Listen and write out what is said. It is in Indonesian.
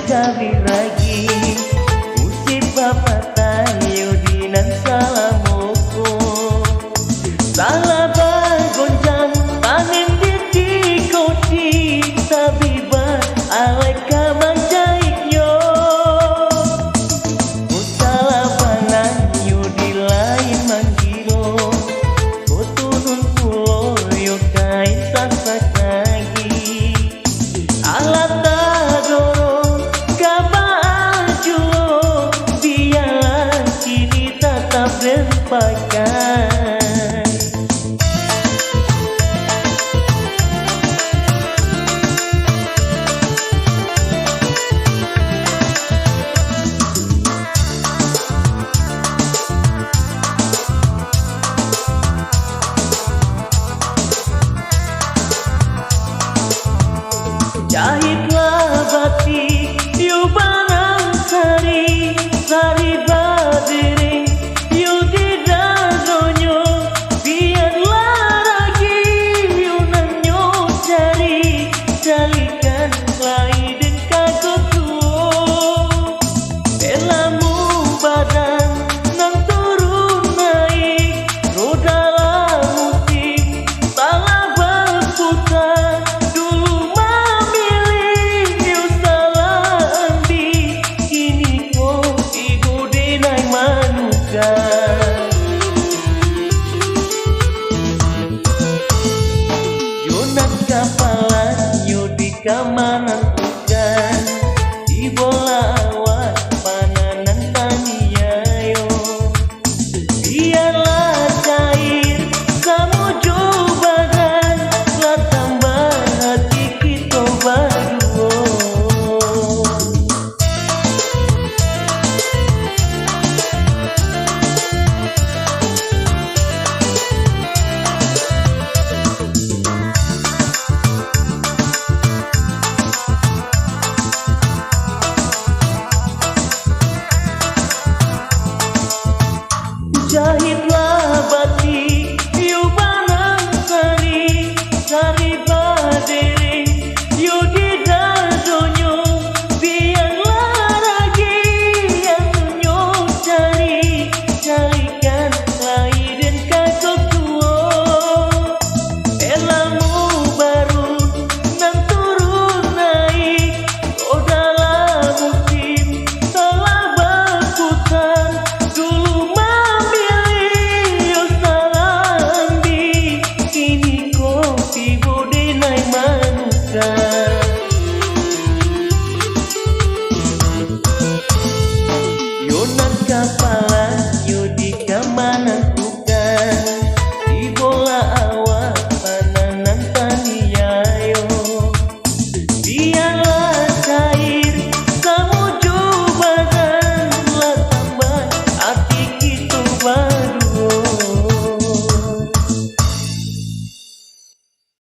kami lagi musik bapak tayo di nan salamoko salah bagonjang panen di koti tabiba alek kamang jahit yo musala bananyo di lain manggilo kotunun pulo yo kain sasak lagi alat tadoro kabaju biarlah kini tetap berpakai. Jahitlah batik yu barang sari sari badiri yu di dagonyo biarlah ragi yu nanyo cari calikan lai dan kagok tuo belamu badan nang turun naik roda lah musik salah berputar dulu Yunat kapalan yo di kamanan tukan di bola